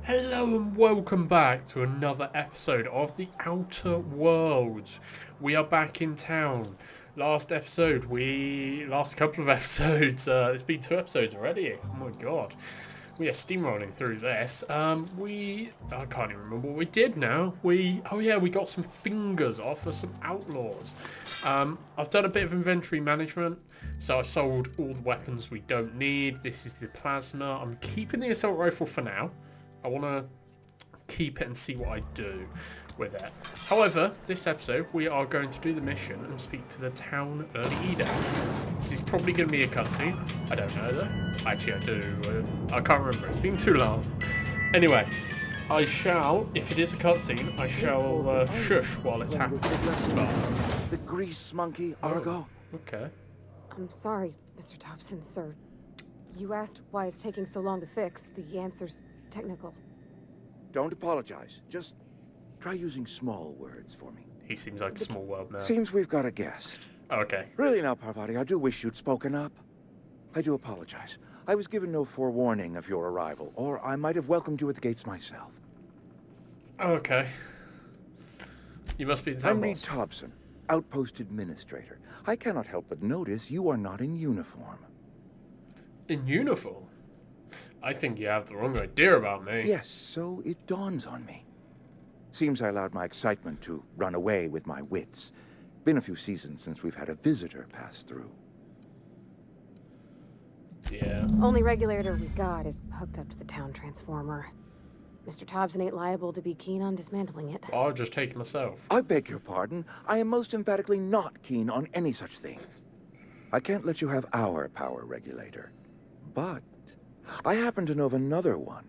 Hello and welcome back to another episode of The Outer Worlds. We are back in town. Last couple of episodes, it's been 2 episodes already. Oh my god. We are steamrolling through this. I can't even remember what we did now. We got some fingers off of some outlaws. I've done a bit of inventory management, so I've sold all the weapons we don't need. This is the plasma. I'm keeping the assault rifle for now. I want to keep it and see what I do with it. However, this episode we are going to do the mission and speak to the town leader. This is probably going to be a cutscene. I don't know though. Actually I do. I can't remember. It's been too long. Anyway, I shall, if it is a cutscene, I shall shush while it's happening. The grease monkey, Argo. Okay. I'm sorry, Mr. Thompson, sir. You asked why it's taking so long to fix. The answer's technical. Don't apologize. Just try using small words for me. He seems like a small world now. Seems we've got a guest. Okay. Really now, Parvati, I do wish you'd spoken up. I do apologize. I was given no forewarning of your arrival, or I might have welcomed you at the gates myself. Okay. You must be the town I'm Reed boss. Thompson, Outpost Administrator. I cannot help but notice you are not in uniform. In uniform? I think you have the wrong idea about me. Yes, so it dawns on me. Seems I allowed my excitement to run away with my wits. Been a few seasons since we've had a visitor pass through. Yeah. Only regulator we got is hooked up to the town transformer. Mr. Thompson ain't liable to be keen on dismantling it. I'll just take it myself. I beg your pardon. I am most emphatically not keen on any such thing. I can't let you have our power regulator. But I happen to know of another one.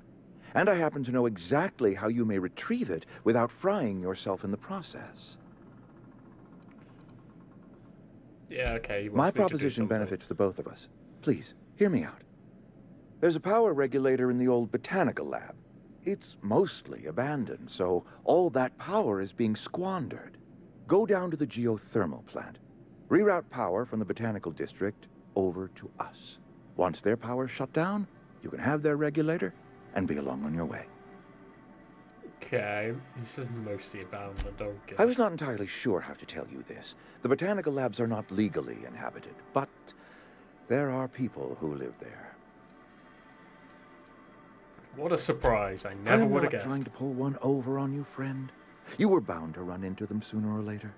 And I happen to know exactly how you may retrieve it without frying yourself in the process. Yeah, okay. My proposition benefits the both of us. Please, hear me out. There's a power regulator in the old Botanical Lab. It's mostly abandoned, so all that power is being squandered. Go down to the Geothermal plant. Reroute power from the Botanical District over to us. Once their power's shut down, you can have their regulator and be along on your way. Okay, he says mostly abandoned, okay. I was not entirely sure how to tell you this. The Botanical Labs are not legally inhabited, but there are people who live there. What a surprise, I never would have guessed. I'm not trying to pull one over on you, friend. You were bound to run into them sooner or later.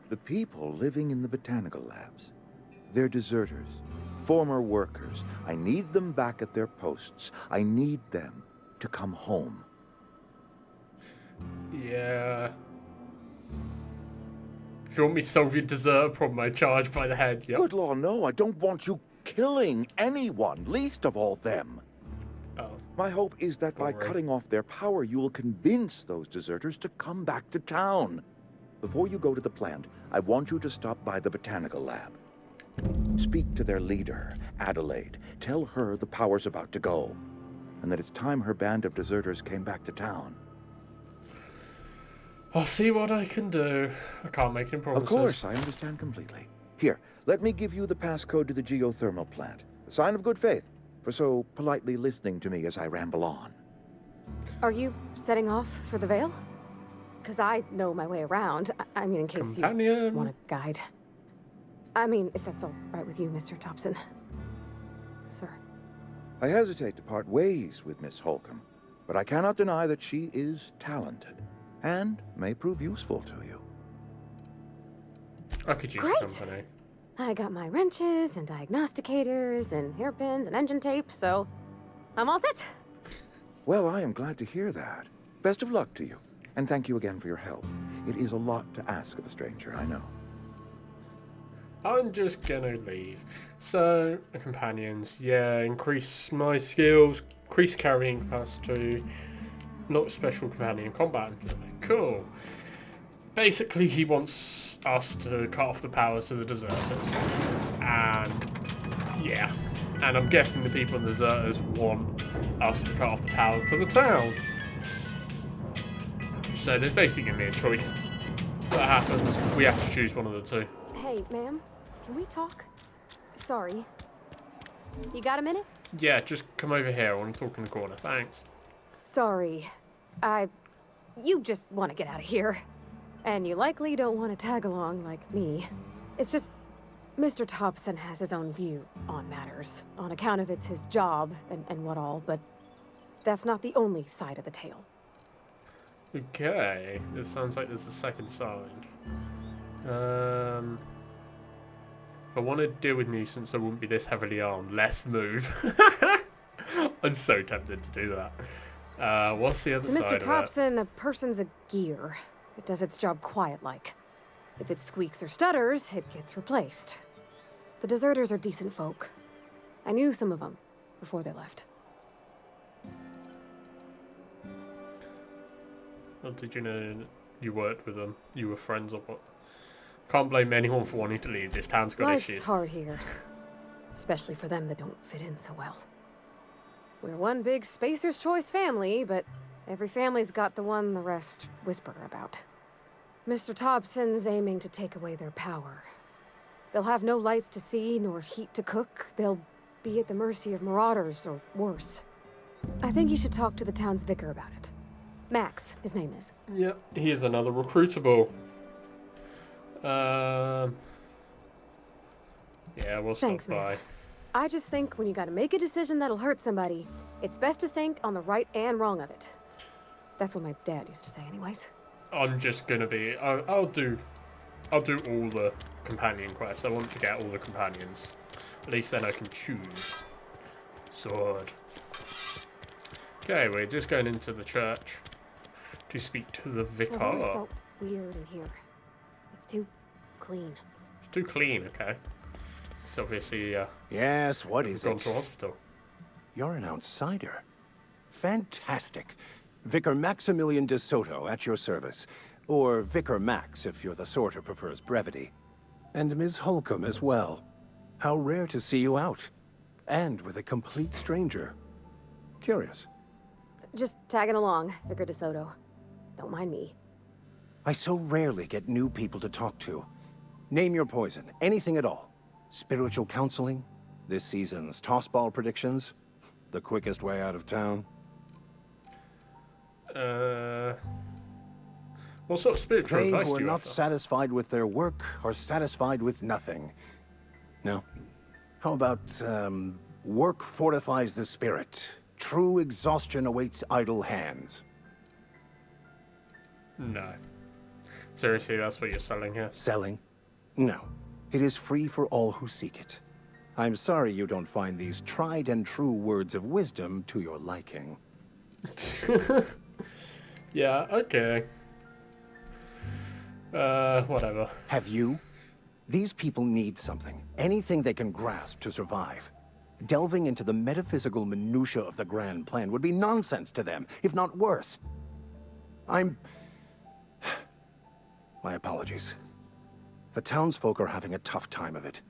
The people living in the Botanical Labs, they're deserters, former workers. I need them back at their posts. I need them to come home. Yeah. If you want me to solve your desert problem, I charge by the head, yep. Good law, no. I don't want you killing anyone, least of all them. Oh. My hope is that by cutting off their power, you will convince those deserters to come back to town. Before you go to the plant, I want you to stop by the Botanical Lab. Speak to their leader, Adelaide. Tell her the power's about to go, and that it's time her band of deserters came back to town. I'll see what I can do. I can't make any promises. Of course, I understand completely. Here, let me give you the passcode to the geothermal plant. A sign of good faith for so politely listening to me as I ramble on. Are you setting off for the Vale? Because I know my way around. I mean, in case you want a guide. I mean, if that's all right with you, Mr. Thompson. Sir. I hesitate to part ways with Miss Holcomb, but I cannot deny that she is talented and may prove useful to you. I could use Great. company. I got my wrenches and diagnosticators and hairpins and engine tape, so I'm all set. Well, I am glad to hear that. Best of luck to you, and thank you again for your help. It is a lot to ask of a stranger, I know. I'm just gonna leave. So, the companions, yeah, increase my skills, increase carrying capacity, not special companion combat. Cool. Basically, he wants us to cut off the power to the deserters. And, yeah. And I'm guessing the people in the deserters want us to cut off the power to the town. So there's basically going to be a choice that happens, we have to choose one of the two. Hey, ma'am, can we talk? Sorry. You got a minute? Yeah, just come over here. I want to talk in the corner. Thanks. Sorry. You just want to get out of here. And you likely don't want to tag along like me. It's just, Mr. Thompson has his own view on matters, on account of it's his job and what all, but that's not the only side of the tale. Okay, it sounds like there's a second side. If I want to deal with nuisance, I wouldn't be this heavily armed. Let's move. I'm so tempted to do that. What's the other side of it? To Mr. Thompson, a person's a gear. It does its job quiet-like. If it squeaks or stutters, it gets replaced. The deserters are decent folk. I knew some of them before they left. Well, did you know you worked with them? You were friends or what? Can't blame anyone for wanting to leave. This town's got issues. Life's hard here. Especially for them that don't fit in so well. We're one big Spacer's Choice family, but every family's got the one the rest whisper about. Mr. Thompson's aiming to take away their power. They'll have no lights to see, nor heat to cook. They'll be at the mercy of marauders, or worse. I think you should talk to the town's vicar about it. Max, his name is. Yep, he is another recruitable. Yeah, we'll stop Thanks, by. man. I just think when you gotta make a decision that'll hurt somebody, it's best to think on the right and wrong of it. That's what my dad used to say anyways. I'm just gonna be... I'll do all the companion quests. I want to get all the companions. At least then I can choose. Sword. Okay, we're just going into the church to speak to the vicar. I've always felt weird in here. It's too clean. It's too clean, okay. It's obviously, Yes, what is gone it? to hospital. You're an outsider. Fantastic. Vicar Maximilian de Soto at your service. Or Vicar Max, if you're the sort who prefers brevity. And Ms. Holcomb as well. How rare to see you out. And with a complete stranger. Curious. Just tagging along, Vicar DeSoto. Don't mind me. I so rarely get new people to talk to. Name your poison, anything at all. Spiritual counseling? This season's tossball predictions? The quickest way out of town? What sort of spiritual They advice who do are you not offer? satisfied with their work are satisfied with nothing. No? How about, work fortifies the spirit. True exhaustion awaits idle hands. No. Seriously, that's what you're selling here? Selling? No. It is free for all who seek it. I'm sorry you don't find these tried and true words of wisdom to your liking. Yeah, okay. Whatever. Have you? These people need something. Anything they can grasp to survive. Delving into the metaphysical minutiae of the grand plan would be nonsense to them, if not worse. My apologies. The townsfolk are having a tough time of it.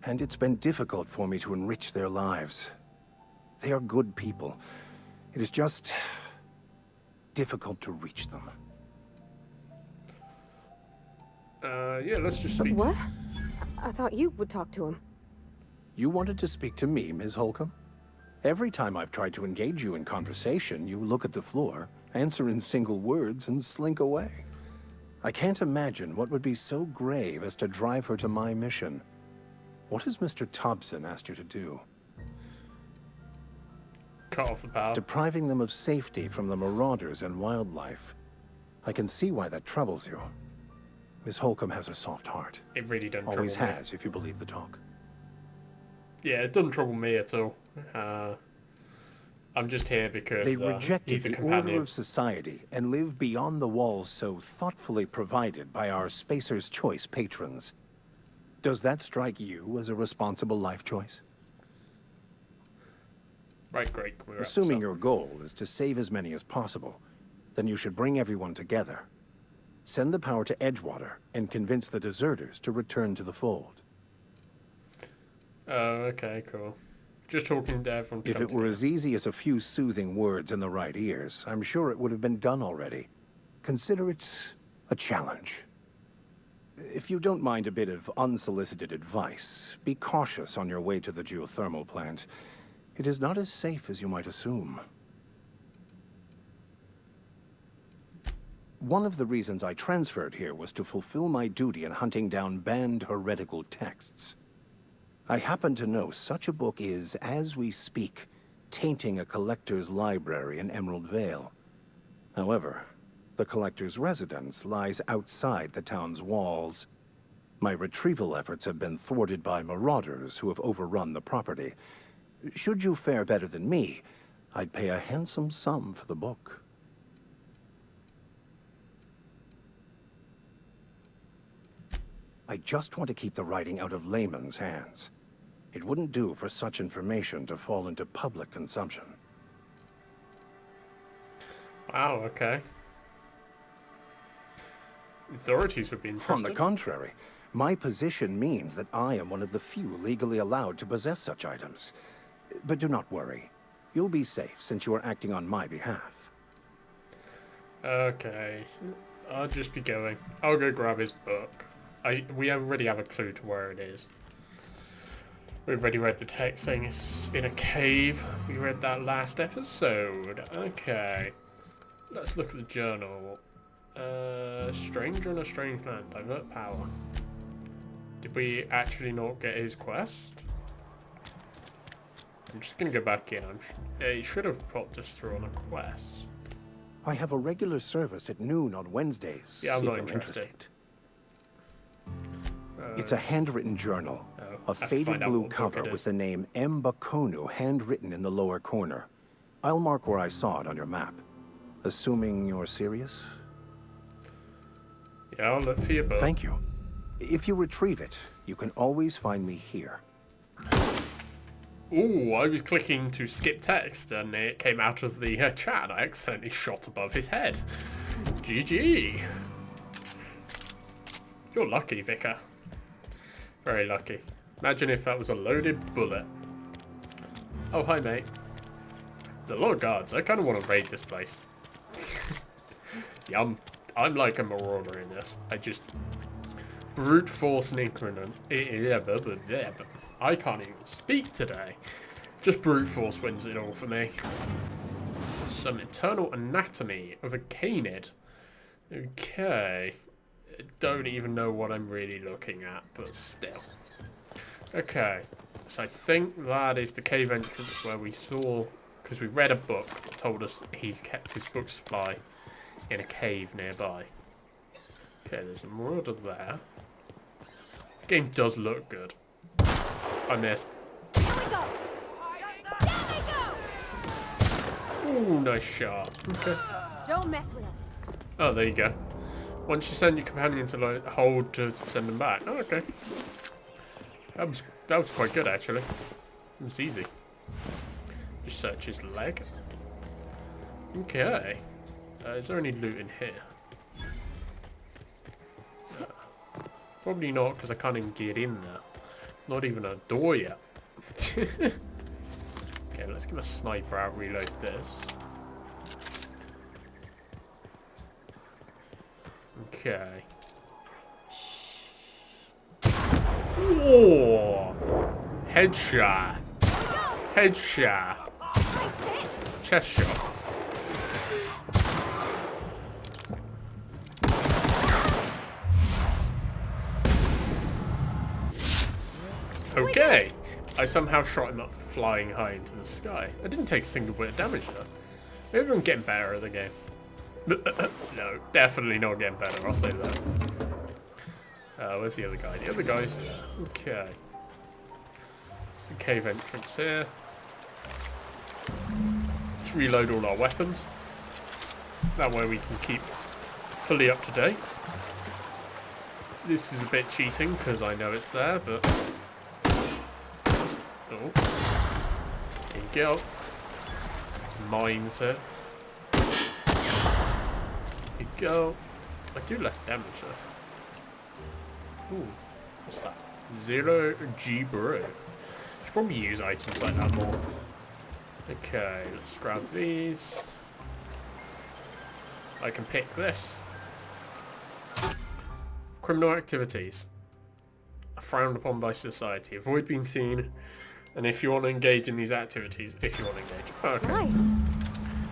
And it's been difficult for me to enrich their lives. They are good people. It is just... difficult to reach them. Yeah, let's just speak What? I thought you would talk to him. You wanted to speak to me, Ms. Holcomb? Every time I've tried to engage you in conversation, you look at the floor, answer in single words, and slink away. I can't imagine what would be so grave as to drive her to my mission. What has Mr. Thompson asked you to do? cut off the power. Depriving them of safety from the marauders and wildlife. I can see why that troubles you. Miss Holcomb has a soft heart. It really doesn't Always trouble me. has, if you believe the talk. Yeah, it doesn't trouble me at all. I'm just here because They rejected he's a the companion. order of society and live beyond the walls so thoughtfully provided by our Spacer's Choice patrons. Does that strike you as a responsible life choice? Right, great. We're Assuming your goal is to save as many as possible, then you should bring everyone together. Send the power to Edgewater and convince the deserters to return to the fold. Oh, okay, cool. Just talking to everyone. If it were as easy as a few soothing words in the right ears, I'm sure it would have been done already. Consider it a challenge. If you don't mind a bit of unsolicited advice, be cautious on your way to the geothermal plant. It is not as safe as you might assume. One of the reasons I transferred here was to fulfill my duty in hunting down banned heretical texts. I happen to know such a book is, as we speak, tainting a collector's library in Emerald Vale. However, the collector's residence lies outside the town's walls. My retrieval efforts have been thwarted by marauders who have overrun the property. Should you fare better than me, I'd pay a handsome sum for the book. I just want to keep the writing out of layman's hands. It wouldn't do for such information to fall into public consumption. Wow, okay. Authorities would be interested. On the contrary, my position means that I am one of the few legally allowed to possess such items. But do not worry. You'll be safe since you are acting on my behalf. Okay. I'll just be going. I'll go grab his book. We already have a clue to where it is. We've already read the text saying it's in a cave. We read that last episode. Okay. Let's look at the journal. Stranger in a strange land. Divert power. Did we actually not get his quest? I'm just going to go back in. He should have popped us through on a quest. I have a regular service at noon on Wednesdays. Yeah, I'm not interested. It's a handwritten journal. A faded blue cover with the name M. Bakonu handwritten in the lower corner. I'll mark where I saw it on your map. Assuming you're serious? Yeah, I'll look for your book. Thank you. If you retrieve it, you can always find me here. Ooh, I was clicking to skip text and it came out of the chat. I accidentally shot above his head. GG. You're lucky, Vicar. Very lucky. Imagine if that was a loaded bullet. Oh, hi, mate. There's a lot of guards. I kind of want to raid this place. Yeah, I'm like a marauder in this. I just brute force an increment. I can't even speak today. Just brute force wins it all for me. Some internal anatomy of a canid. Okay. Don't even know what I'm really looking at, but still. Okay. So I think that is the cave entrance where we saw, because we read a book that told us he kept his book supply in a cave nearby. Okay, there's a marauder there. The game does look good. I missed. There we go! There we go! Ooh, nice shot. Okay. Don't mess with us. Oh, there you go. Once you send your companion to like hold to send them back. Oh, okay. That was quite good actually. It was easy. Just search his leg. Okay. Is there any loot in here? Probably not, because I can't even get in there. Not even a door yet. Okay, let's get a sniper out, reload this. Okay. Whoa! Headshot. Headshot. Chest shot. Okay. I somehow shot him up flying high into the sky. I didn't take a single bit of damage though. Maybe I'm getting better at the game. No, definitely not getting better, I'll say that. Where's the other guy? The other guy's there. Okay. It's the cave entrance here. Let's reload all our weapons. That way we can keep fully up to date. This is a bit cheating because I know it's there, but... Oh. There you go. There's mines here. There you go. I do less damage though. Ooh. What's that? 0G brew. Should probably use items like that more. Okay, let's grab these. I can pick this. Criminal activities are frowned upon by society. Avoid being seen. And if you want to engage in these activities, if you want to engage. Okay. Nice.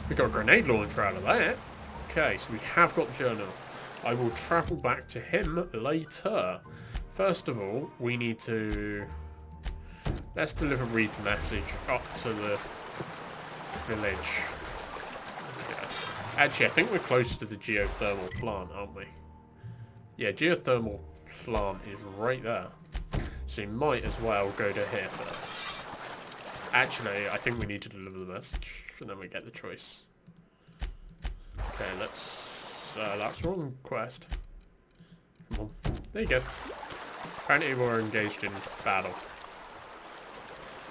We got a grenade launcher out of that. Okay, so we have got the journal. I will travel back to him later. First of all, we need to... Let's deliver Reed's message up to the village. Okay. Actually, I think we're close to the geothermal plant, aren't we? Yeah, geothermal plant is right there. So you might as well go to here first. Actually, I think we need to deliver the message, and then we get the choice. Okay, let's... that's wrong quest. Come on. There you go. Apparently we're engaged in battle.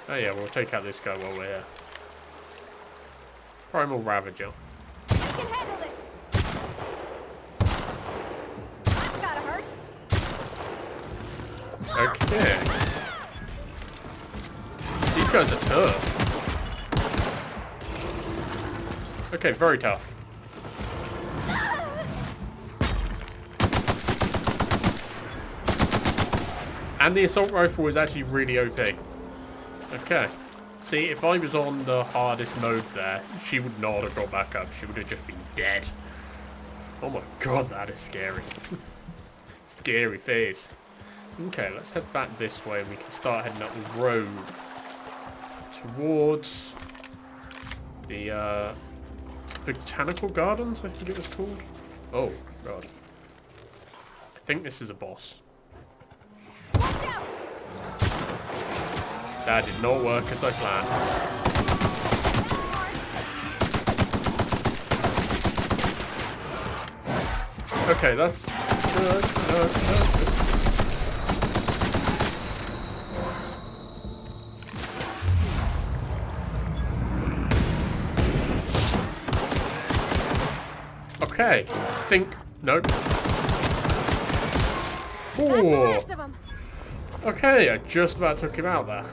Oh yeah, we'll take out this guy while we're here. Primalravager. I can handle this. That's gotta hurt. Okay. These guys are tough. Okay, very tough. And the assault rifle is actually really OP. Okay. See, if I was on the hardest mode there, she would not have got back up. She would have just been dead. Oh my god, that is scary. Scary face. Okay, let's head back this way and we can start heading up the road towards the Botanical Gardens, I think it was called. Oh god. I think this is a boss. That did not work as I planned. Okay, that's good. Okay, think... Nope. Ooh. Okay, I just about took him out there.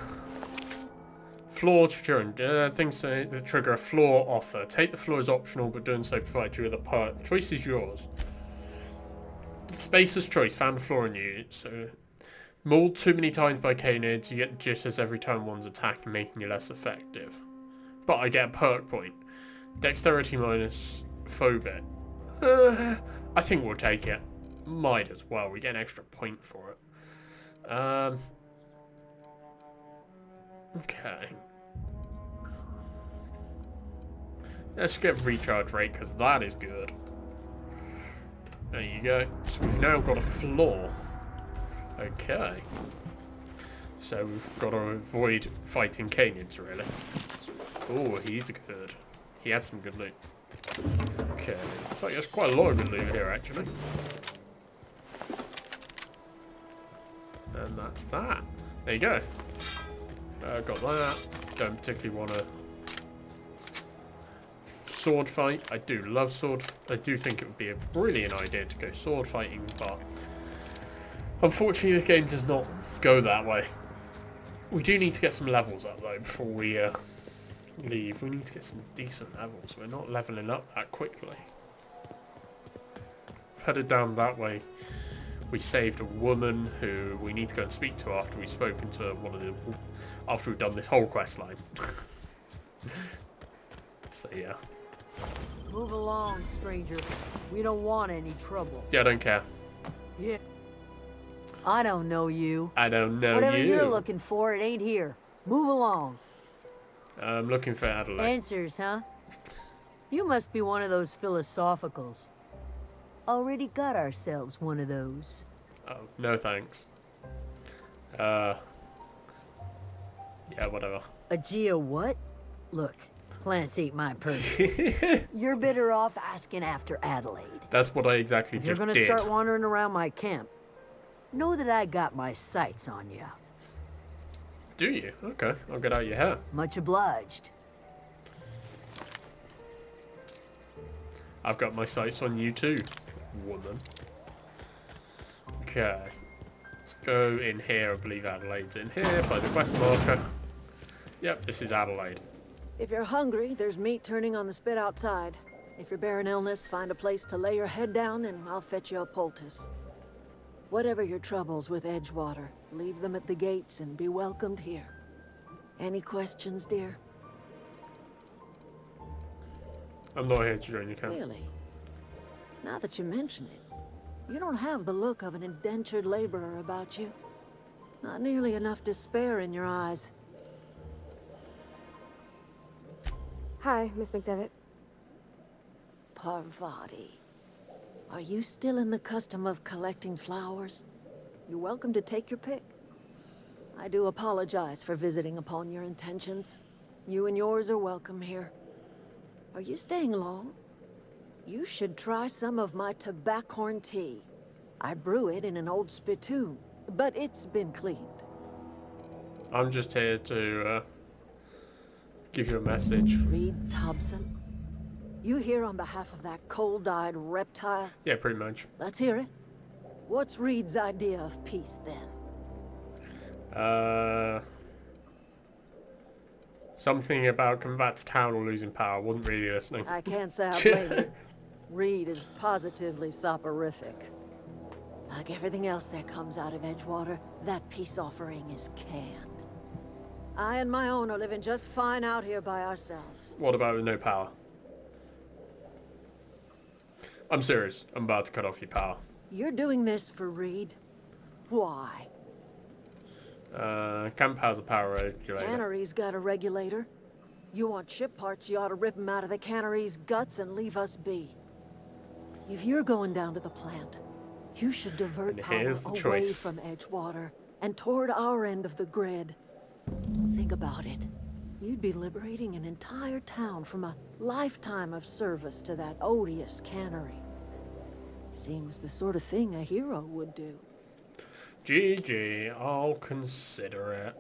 Flaw to trigger. Things to trigger a flaw offer. Take the flaw as optional, but doing so provides you with a perk. Choice is yours. Spacer's choice. Found a flaw in you. So, mauled too many times by canids, you get jitters every time one's attacking, making you less effective. But I get a perk point. Dexterity minus phobia. I think we'll take it. Might as well. We get an extra point for it. Okay. Let's get recharge rate, because that is good. There you go. So we've now got a flaw. Okay. So we've got to avoid fighting canids, really. Oh, he's good. He had some good loot. Okay. Looks like there's quite a lot of good loot here, actually. And that's that. There you go. Got that. Don't particularly want to sword fight. I do love sword. I do think it would be a brilliant idea to go sword fighting, but unfortunately this game does not go that way. We do need to get some levels up though before we leave. We need to get some decent levels. We're not leveling up that quickly. We've headed down that way. We saved a woman who we need to go and speak to after we've spoken to one of the... after we've done this whole quest line. So yeah. Move along, stranger. We don't want any trouble. Yeah, I don't care. Yeah. I don't know you. I don't know Whatever you. you're looking for, it ain't here. Move along. I'm looking for Adelaide. Answers, huh? You must be one of those philosophicals. Already got ourselves one of those. Oh, no thanks. Yeah, whatever. A geo what? Look, plants ain't my purview. You're better off asking after Adelaide. That's what I exactly If just you're gonna did. start wandering around my camp, know that I got my sights on you. Do you? Okay, I'll get out your hair. Much obliged. I've got my sights on you too, woman. Okay. Let's go in here. I believe Adelaide's in here by the quest marker. Yep, this is Adelaide. If you're hungry, there's meat turning on the spit outside. If you're bearing illness, find a place to lay your head down and I'll fetch you a poultice. Whatever your troubles with Edgewater, leave them at the gates and be welcomed here. Any questions, dear? I'm not here to join your camp. Really? Now that you mention it, you don't have the look of an indentured laborer about you. Not nearly enough despair in your eyes. Hi, Miss McDevitt. Parvati. Are you still in the custom of collecting flowers? You're welcome to take your pick. I do apologize for visiting upon your intentions. You and yours are welcome here. Are you staying long? You should try some of my tobaccorn tea. I brew it in an old spittoon, but it's been cleaned. I'm just here to give you a message. Reed Thompson? You here on behalf of that cold-eyed reptile? Yeah, pretty much. Let's hear it. What's Reed's idea of peace, then? Something about coming back to town or losing power. Wasn't really listening. I can't say I blame you. Reed is positively soporific. Like everything else that comes out of Edgewater, that peace offering is canned. I and my own are living just fine out here by ourselves. What about with no power? I'm serious. I'm about to cut off your power. You're doing this for Reed? Why? Camp has a power regulator. Cannery's got a regulator. You want ship parts, you ought to rip them out of the cannery's guts and leave us be. If you're going down to the plant, you should divert power away from Edgewater and toward our end of the grid. Think about it. You'd be liberating an entire town from a lifetime of service to that odious cannery. Seems the sort of thing a hero would do. GG, I'll consider it.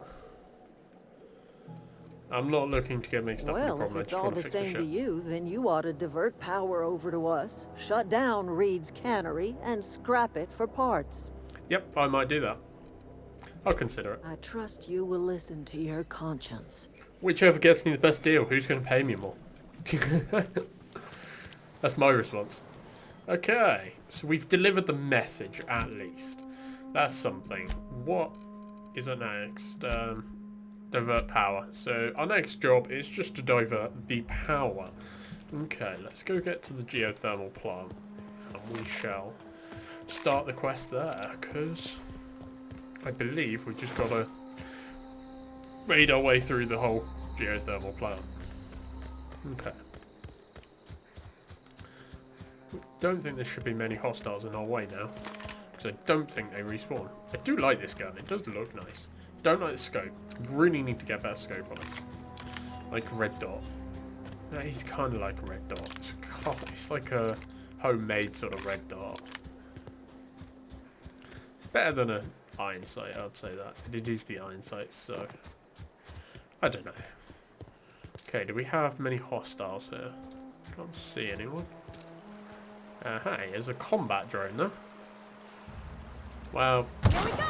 I'm not looking to get mixed up in the problem. Well, if it's all the same to you, then you ought to divert power over to us, shut down Reed's cannery, and scrap it for parts. Yep, I might do that. I'll consider it. I trust you will listen to your conscience. Whichever gets me the best deal, who's going to pay me more? That's my response. Okay, so we've delivered the message, at least. That's something. What is our next? Divert power. So our next job is just to divert the power. Okay, let's go get to the geothermal plant. And we shall start the quest there, because I believe we've just got to raid our way through the whole geothermal plant. Okay. Don't think there should be many hostiles in our way now, because I don't think they respawn. I do like this gun, it does look nice. Don't like the scope. Really need to get better scope on it. Like red dot. No, he's kind of like a red dot. God, it's like a homemade sort of red dot. It's better than an iron sight, I'd say that. It is the iron sight, so I don't know. Okay, do we have many hostiles here? Can't see anyone. Hey, there's a combat drone there. Well. Here we go!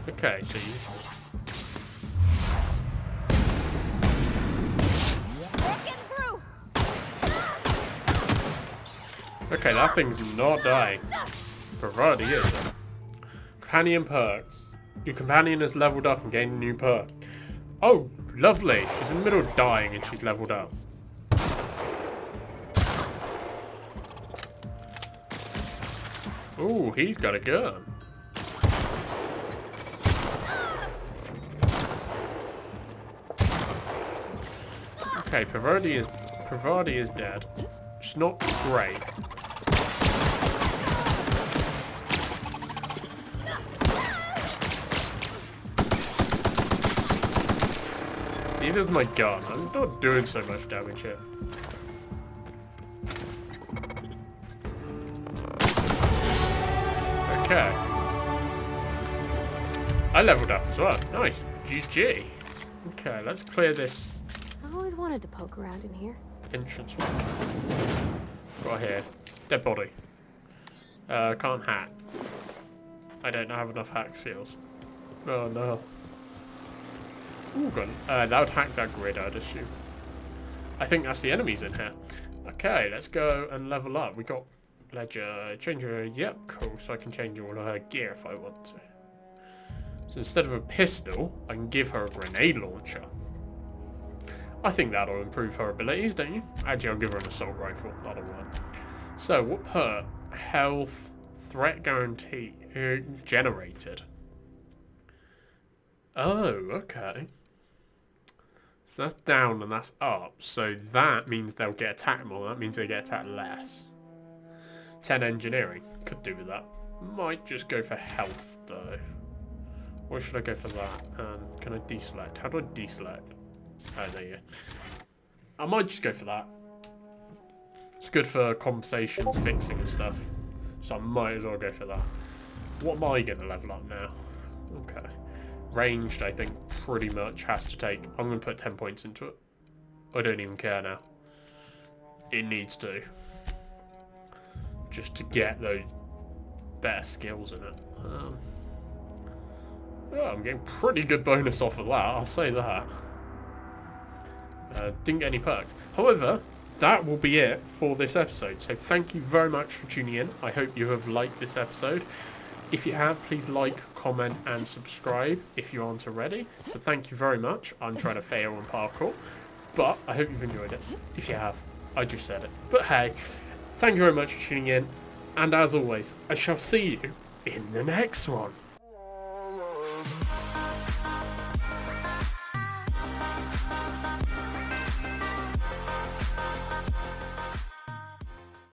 Okay, so you... Okay, that thing's not dying. Parvati is. Companion perks. Your companion has leveled up and gained a new perk. Oh, lovely. She's in the middle of dying and she's leveled up. Ooh, he's got a gun. Okay, Parvati is dead. She's not great. Neither is my gun. I'm not doing so much damage here. Okay. I leveled up as well. Nice. GG. Okay, let's clear this I always wanted to poke around in here. entrance one. Right here. Dead body. Can't hack. I don't have enough hack seals. Oh no. Ooh, gun. That would hack that grid, I'd assume. I think that's the enemies in here. Okay, let's go and level up. We got Ledger, change her, yep, cool, so I can change all of her gear if I want to. So instead of a pistol, I can give her a grenade launcher. I think that'll improve her abilities, don't you? Actually, I'll give her an assault rifle, that'll work. So, what per health, threat guarantee, generated. Oh, okay. So that's down and that's up, so that means they'll get attacked more, that means they get attacked less. 10 engineering, could do with that. Might just go for health though. Or should I go for that? Can I deselect? How do I deselect? Oh, there you go. I might just go for that. It's good for conversations, fixing and stuff. So I might as well go for that. What am I going to level up now? Okay. Ranged, I think, pretty much has to take... I'm going to put 10 points into it. I don't even care now. It needs to. Just to get those better skills in it. Yeah, I'm getting pretty good bonus off of that, I'll say that. Didn't get any perks. However, that will be it for this episode. So thank you very much for tuning in. I hope you have liked this episode. If you have, please like, comment and subscribe if you aren't already. So thank you very much. I'm trying to fail on parkour. But I hope you've enjoyed it. If you have, I just said it. But hey, thank you very much for tuning in. And as always, I shall see you in the next one.